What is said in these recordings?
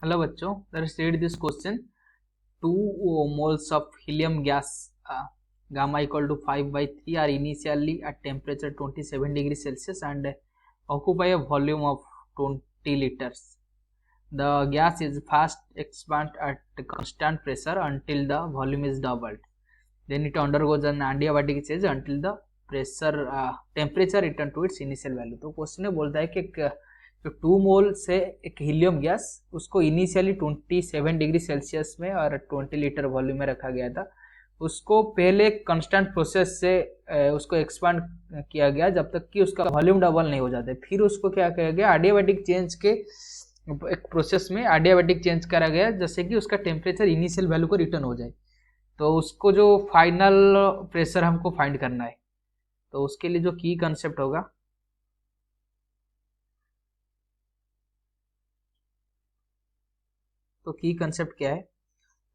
Hello बच्चों, let us read this question. 2 moles of helium gas gamma equal to 5/3 are initially at temperature 27 degrees Celsius and occupy a volume of 20 liters. The gas is fast expand at constant pressure until the volume is doubled. Then it undergoes an adiabatic change until the temperature return to its initial value. तो question में बोलता है कि जो 2 मोल से एक helium gas उसको initially 27 degree Celsius में और 20 लीटर वॉल्यूम में रखा गया था। उसको पहले कांस्टेंट प्रोसेस से उसको एक्सपांड किया गया जब तक कि उसका वॉल्यूम डबल नहीं हो जाता। फिर उसको क्या किया गया, एडियाबैटिक चेंज के एक प्रोसेस में एडियाबैटिक चेंज करा गया जैसे कि उसका टेम्परेचर इनिशियल वैल्यू को रिटर्न हो जाए। तो उसको जो फाइनल प्रेशर हमको फाइंड करना है, तो उसके लिए जो की कंसेप्ट होगा, तो की कंसेप्ट क्या है,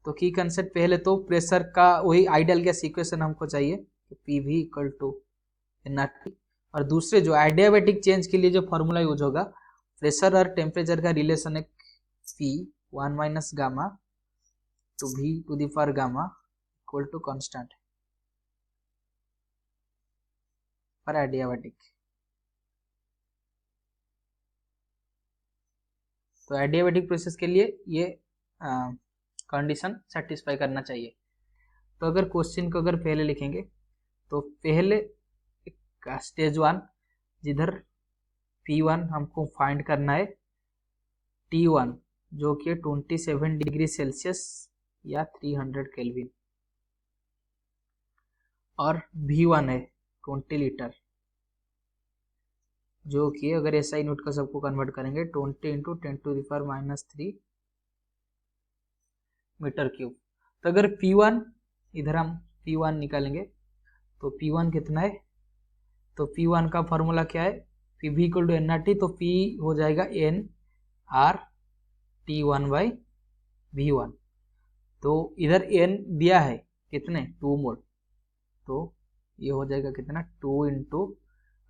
तो की कंसेप्ट पहले तो प्रेशर का वही आइडियल गैस इक्वेशन हमको चाहिए, P V equal to NRT. और दूसरे जो एडियाबैटिक चेंज के लिए जो फॉर्मूला यूज होगा, प्रेशर और टेम्परेचर का रिलेशन है P 1 minus gamma to V to the power gamma equal to constant for adiabatic. तो एडियाबैटिक प्रोसेस के लिए ये कंडीशन सेटिस्फाई करना चाहिए। तो अगर क्वेश्चन को अगर पहले लिखेंगे तो पहले स्टेज 1 जिधर P1 हमको फाइंड करना है, T1 जो कि 27 डिग्री सेल्सियस या 300 केल्विन, और V1 है 20 लीटर जो कि अगर ऐसा यूनिट का सबको कन्वर्ट करेंगे 20 इंटू 10⁻³ मीटर क्यूब। तो अगर P1 इधर हम P1 निकालेंगे तो P1 कितना है, तो P1 का फॉर्मूला क्या है, PV इक्वल टू एनआरटी। तो P हो जाएगा nRT1/V1। तो इधर N दिया है कितने, 2 मोल, तो ये हो जाएगा कितना, 2 इंटू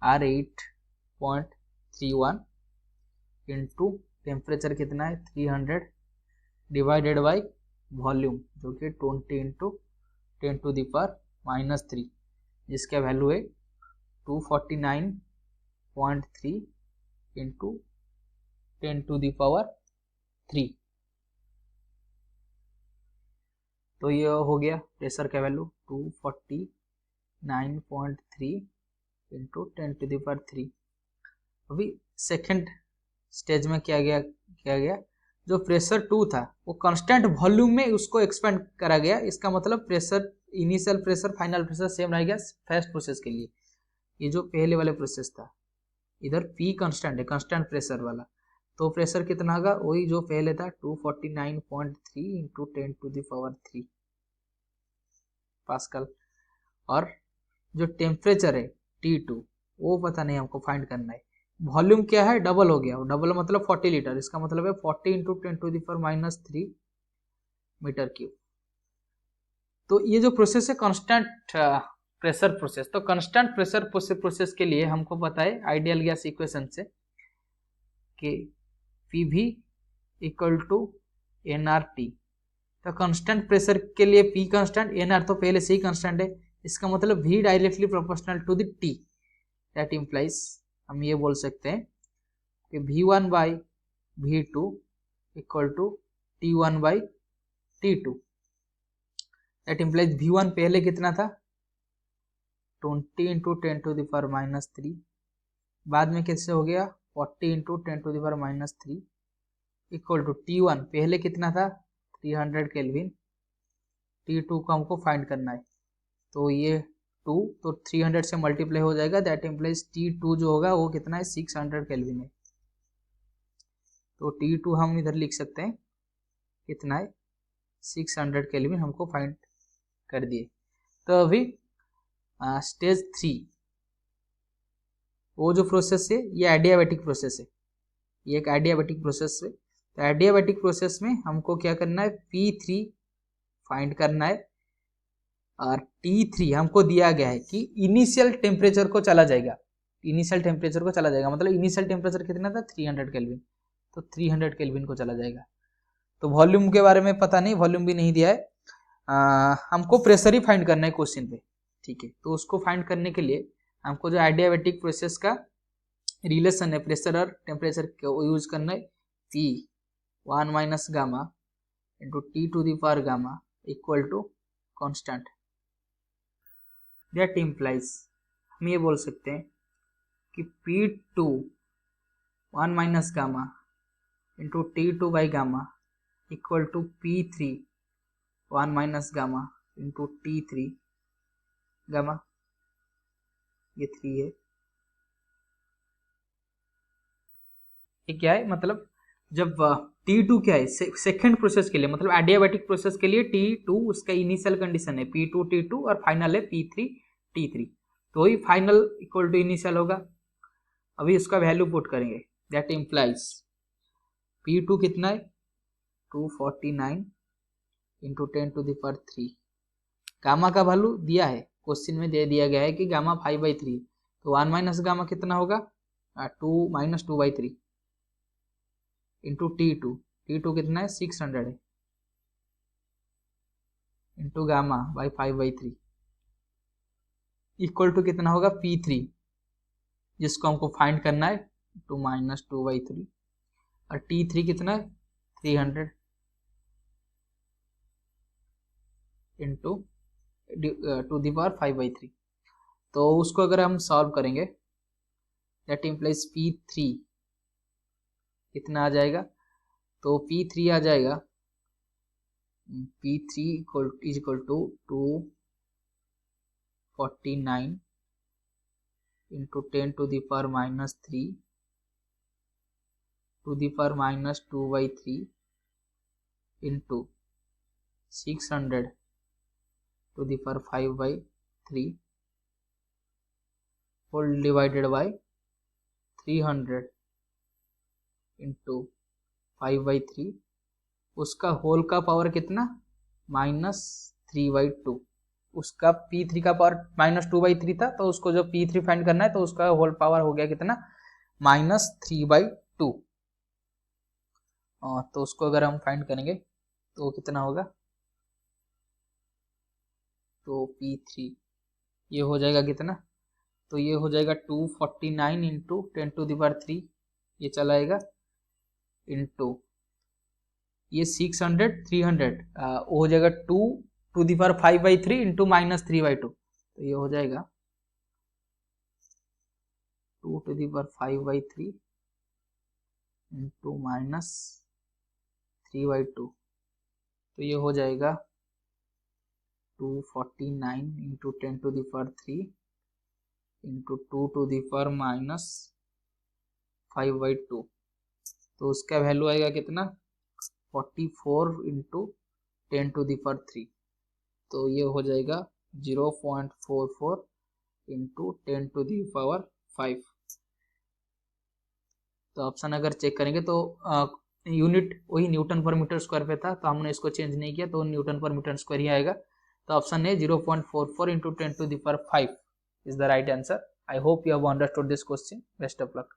R8.31 इंटू टेम्परेचर कितना है 300 डिवाइडेड बाई वॉल्यूम जो कि 20 इंटू 10⁻³ जिसका वैल्यू है 249.3 इंटू 10⁻³। तो ये हो गया प्रेशर का वैल्यू 249.3 इंटू 10⁻³। अभी सेकेंड स्टेज में क्या गया, जो प्रेशर 2 था वो कांस्टेंट वॉल्यूम में उसको एक्सपेंड करा गया। इसका मतलब pressure, initial pressure final pressure same रहेगा फर्स्ट प्रोसेस के लिए। ये जो पहले वाले प्रोसेस था, इधर P कांस्टेंट है, कांस्टेंट प्रेशर वाला, तो प्रेशर कितना होगा, वही जो पहले था 249.3 इंटू 10⁻³ पास्कल। और जो टेम्परेचर है T2 वो पता नहीं, हमको फाइंड करना है। वॉल्यूम क्या है, डबल हो गया, डबल मतलब 40 लीटर, इसका मतलब है 40 इंटू 10⁻³ मीटर क्यूब। तो ये जो प्रोसेस है कांस्टेंट प्रेशर प्रोसेस, तो कांस्टेंट प्रेशर प्रोसेस के लिए हमको पता है आइडियल गैस इक्वेशन से कि PV इक्वल टू nRT। तो कांस्टेंट प्रेशर के लिए P कांस्टेंट, nR तो पहले से ही कांस्टेंट है, इसका मतलब V directly proportional to the T। That implies हम ये बोल सकते हैं कि V1/V2 equal to T1/T2। That implies V1 पहले कितना था, 20 इंटू 10⁻³ बाद में कैसे हो गया 40 इंटू 10⁻³ इक्वल टू T1 पहले कितना था 300 केल्विन। T2 को हमको फाइंड करना है, तो ये 2 तो 300 से मल्टीप्लाई हो जाएगा। दैट इम्प्लाइज T2 जो होगा वो कितना है 600 केल्विन है। तो T2 हम इधर लिख सकते हैं कितना है 600 केल्विन, हमको फाइंड कर दिए। तो अभी स्टेज 3 वो जो प्रोसेस है ये एडियाबैटिक प्रोसेस है, ये एक एडियाबैटिक प्रोसेस है। तो एडियाबैटिक प्रोसेस में हमको क्या करना है, P3 फाइंड करना है, और T3 हमको दिया गया है कि इनिशियल टेम्परेचर को चला जाएगा, इनिशियल टेम्परेचर को चला जाएगा, मतलब इनिशियल टेम्परेचर कितना था 300 केल्विन, तो 300 केल्विन को चला जाएगा। तो वॉल्यूम के बारे में पता नहीं, वॉल्यूम भी नहीं दिया है। हमको प्रेशर ही फाइंड करना है क्वेश्चन पे, ठीक है। तो उसको फाइंड करने के लिए हमको जो एडियाबैटिक प्रोसेस का रिलेशन है प्रेशर और टेम्परेचर को यूज करना है। P 1 minus gamma into T to the power gamma equal to constant. That implies हम ये बोल सकते हैं कि P2 1 minus gamma into T2 by gamma equal to P3 1 minus gamma into T3 gamma, ये 3 है। ये क्या है, मतलब जब T2 क्या है सेकेंड प्रोसेस के लिए, मतलब एडियाबैटिक प्रोसेस के लिए T2 उसका इनिशियल कंडीशन है, P2 T2 और फाइनल है P3 T3, तो ही फाइनल इक्वल टू इनिशियल होगा। अभी इसका वैल्यू पुट करेंगे। दैट इम्प्लाइज P2 कितना है 249 into 10 to the power 3। Gamma का वैल्यू दिया है, क्वेश्चन में दे दिया गया है कि गामा 5/3, तो 1 माइनस गामा कितना होगा 2 माइनस 2/3 इंटू T2 कितना है 600 है into gamma by 5/3 equal to कितना होगा P3, जिसको हमको फाइंड करना है 2 माइनस 2/3, और T3 कितना है 300 इंटू टू दी पावर 5/3। तो उसको अगर हम सॉल्व करेंगे दैट इम्प्लाइज P3 कितना आ जाएगा, तो P3 आ जाएगा P3 is equal to 249 into 10 to the power -3 to the power -2/3 into 600 to the power 5/3 whole divided by 300 into 5/3, उसका होल का पावर कितना -3/2, उसका P3 का पावर -2/3 था, तो उसको जब P3 फाइंड करना है तो उसका होल पावर हो गया कितना -3/2। तो उसको अगर हम फाइंड करेंगे तो कितना होगा, तो P3 ये हो जाएगा कितना, तो ये हो जाएगा 249 इंटू 10 टू द पावर 3, ये चलाएगा इंटू ये 600 300 वो हो जाएगा 2 टू द पावर 5/3 इंटू -3/2, तो ये हो जाएगा 2 टू द पावर 5/3 इंटू -3/2, तो ये हो जाएगा 249 into 10 to the power 3 into 2 to the power -5/2, तो उसका वैल्यू आएगा कितना 44 इंटू 10 टू द पावर 3, तो ये हो जाएगा 0.44 इंटू 10 टू द पावर 5। तो ऑप्शन अगर चेक करेंगे तो यूनिट वही न्यूटन पर मीटर स्क्वायर पे था, तो हमने इसको चेंज नहीं किया, तो न्यूटन पर मीटर स्क्वायर ही आएगा। तो ऑप्शन है 0.44 into 10 to the power 5 is the right answer. I hope you have understood this question. Best of luck.